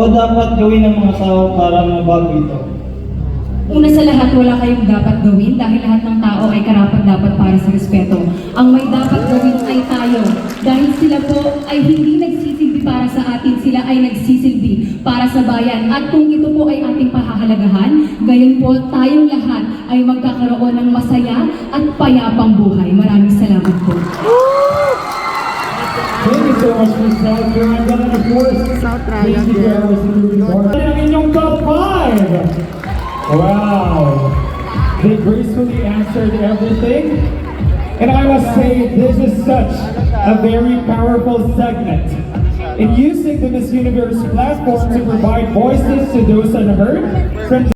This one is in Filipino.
O dapat gawin ng mga tao para mabago ito? Una sa lahat, wala kayong dapat gawin dahil lahat ng tao ay karapat-dapat para sa respeto. Ang may dapat gawin ay tayo. Dahil sila po ay hindi nagsisilbi para sa atin, sila ay nagsisilbi para sa bayan. At kung ito po ay ating pahahalagahan, gayon po tayong lahat ay magkakaroon ng masaya at payapang buhay. Maraming salamat po. Thank you so much, Ms. South Triangle. And of course, thank you to our security guard. Ang inyong top 5! Wow! They gracefully answered everything. And I must say, this is such a very powerful segment. In using the Miss Universe platform to provide voices to those unheard from